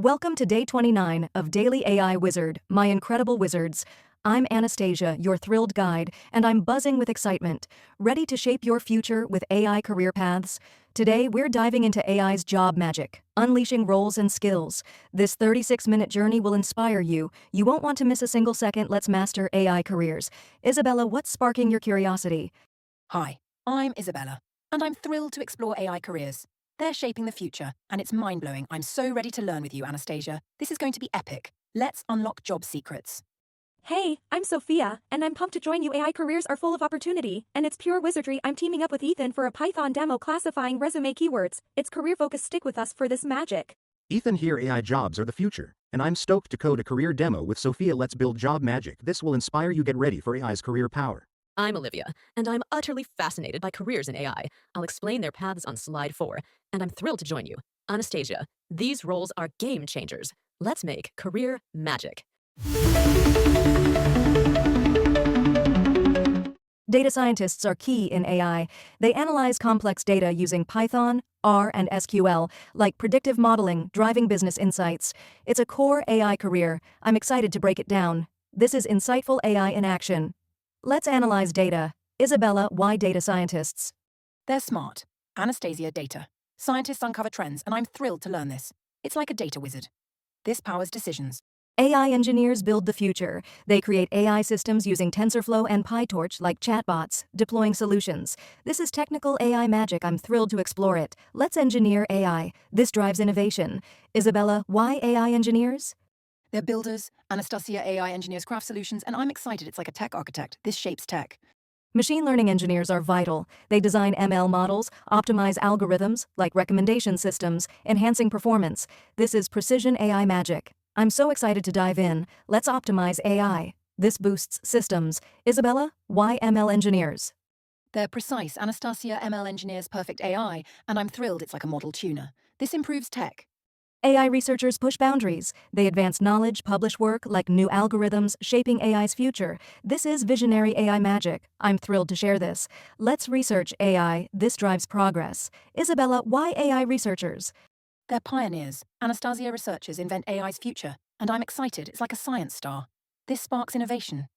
Welcome to day 29 of DailyAIWizard, my incredible wizards. I'm Anastasia, your thrilled guide, and I'm buzzing with excitement, ready to shape your future with AI career paths. Today, we're diving into AI's job magic, unleashing roles and skills. This 36-minute journey will inspire you. You won't want to miss a single second. Let's master AI careers. Isabella, what's sparking your curiosity? Hi, I'm Isabella, and I'm thrilled to explore AI careers. They're shaping the future, and it's mind-blowing. I'm so ready to learn with you, Anastasia. This is going to be epic. Let's unlock job secrets. Hey, I'm Sophia, and I'm pumped to join you. AI careers are full of opportunity, and it's pure wizardry. I'm teaming up with Ethan for a Python demo classifying resume keywords. It's career-focused. Stick with us for this magic. Ethan here. AI jobs are the future, and I'm stoked to code a career demo with Sophia. Let's build job magic. This will inspire you. Get ready for AI's career power. I'm Olivia, and I'm utterly fascinated by careers in AI. I'll explain their paths on slide 4, and I'm thrilled to join you. Anastasia, these roles are game changers. Let's make career magic. Data scientists are key in AI. They analyze complex data using Python, R, and SQL, like predictive modeling, driving business insights. It's a core AI career. I'm excited to break it down. This is insightful AI in action. Let's analyze data. Isabella, why data scientists? They're smart. Anastasia, data. Scientists uncover trends, and I'm thrilled to learn this. It's like a data wizard. This powers decisions. AI engineers build the future. They create AI systems using TensorFlow and PyTorch like chatbots, deploying solutions. This is technical AI magic. I'm thrilled to explore it. Let's engineer AI. This drives innovation. Isabella, why AI engineers? They're builders. Anastasia AI engineers craft solutions, and I'm excited. It's like a tech architect. This shapes tech. Machine learning engineers are vital. They design ML models, optimize algorithms, like recommendation systems, enhancing performance. This is precision AI magic. I'm so excited to dive in. Let's optimize AI. This boosts systems. Isabella, why ML engineers? They're precise. Anastasia ML engineers perfect AI, and I'm thrilled. It's like a model tuner. This improves tech. AI researchers push boundaries. They advance knowledge, publish work like new algorithms shaping AI's future. This is visionary AI magic. I'm thrilled to share this. Let's research AI. This drives progress. Isabella, why AI researchers? They're pioneers. Anastasia researchers invent AI's future, and I'm excited. It's like a science star. This sparks innovation.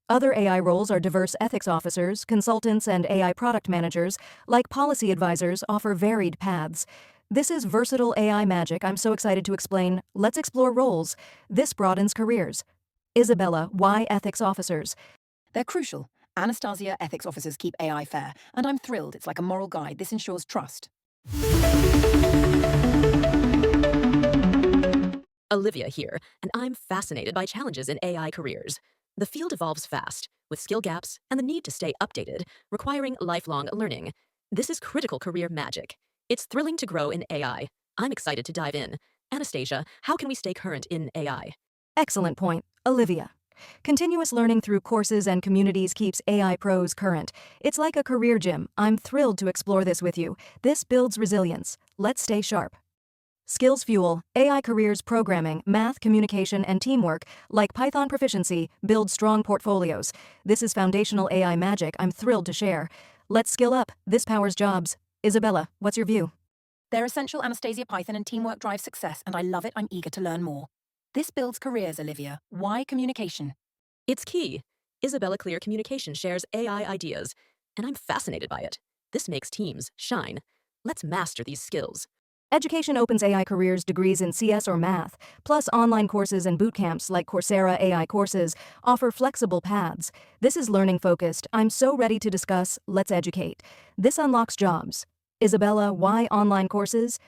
Other AI roles are diverse ethics officers, consultants, and AI product managers, like policy advisors, offer varied paths. This is versatile AI magic. I'm so excited to explain. Let's explore roles. This broadens careers. Isabella, why ethics officers? They're crucial. Anastasia ethics officers keep AI fair, and I'm thrilled. It's like a moral guide. This ensures trust. Olivia here, and I'm fascinated by challenges in AI careers. The field evolves fast, with skill gaps and the need to stay updated, requiring lifelong learning. This is critical career magic. It's thrilling to grow in AI. I'm excited to dive in. Anastasia, how can we stay current in AI? Excellent point, Olivia. Continuous learning through courses and communities keeps AI pros current. It's like a career gym. I'm thrilled to explore this with you. This builds resilience. Let's stay sharp. Skills fuel AI careers. Programming, math, communication, and teamwork, like Python proficiency, build strong portfolios. This is foundational AI magic. I'm thrilled to share. Let's skill up. This powers jobs. Isabella, what's your view? They're essential. Anastasia, Python, and teamwork drive success, and I love it. I'm eager to learn more. This builds careers, Olivia. Why communication? It's key. Isabella, clear communication shares AI ideas, and I'm fascinated by it. This makes teams shine. Let's master these skills. Education opens AI careers. Degrees in CS or math, plus online courses and boot camps like Coursera AI courses offer flexible paths. This is learning focused. I'm so ready to discuss. Let's educate. This unlocks jobs. Isabella, why online courses?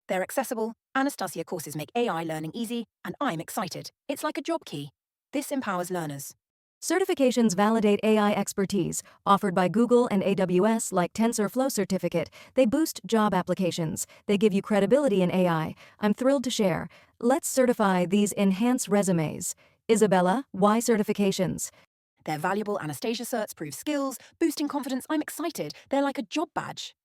They're accessible. Anastasia courses make AI learning easy, and I'm excited. It's like a job key. This empowers learners. Certifications validate AI expertise, offered by Google and AWS like TensorFlow certificate. They boost job applications. They give you credibility in AI. I'm thrilled to share. Let's certify these enhanced resumes. Isabella, why certifications? They're valuable. Anastasia certs prove skills, boosting confidence. I'm excited. They're like a job badge.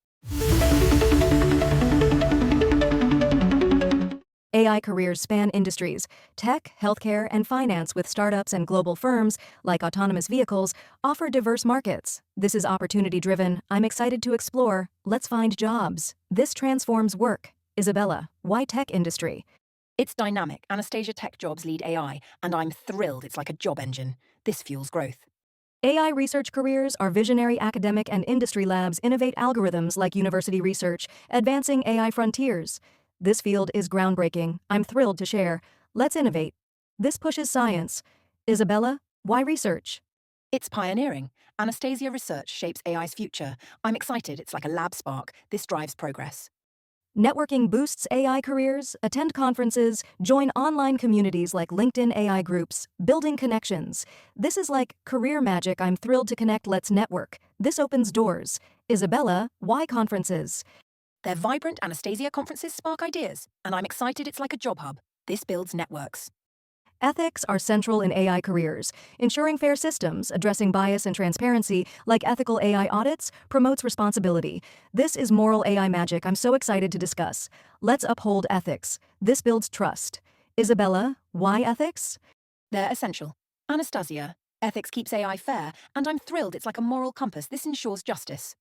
AI careers span industries. Tech, healthcare, and finance, with startups and global firms, like autonomous vehicles, offer diverse markets. This is opportunity-driven. I'm excited to explore. Let's find jobs. This transforms work. Isabella, why tech industry? It's dynamic. Anastasia Tech Jobs lead AI, and I'm thrilled it's like a job engine. This fuels growth. AI research careers are visionary academic and industry labs innovate algorithms like university research, advancing AI frontiers. This field is groundbreaking. I'm thrilled to share. Let's innovate. This pushes science. Isabella, why research? It's pioneering. Anastasia Research shapes AI's future. I'm excited. It's like a lab spark. This drives progress. Networking boosts AI careers, attend conferences, join online communities like LinkedIn AI groups, building connections. This is like career magic. I'm thrilled to connect. Let's network. This opens doors. Isabella, why conferences? Their vibrant Anastasia conferences spark ideas, and I'm excited it's like a job hub. This builds networks. Ethics are central in AI careers. Ensuring fair systems, addressing bias and transparency, like ethical AI audits, promotes responsibility. This is moral AI magic I'm so excited to discuss. Let's uphold ethics. This builds trust. Isabella, why ethics? They're essential. Anastasia, ethics keeps AI fair, and I'm thrilled it's like a moral compass. This ensures justice.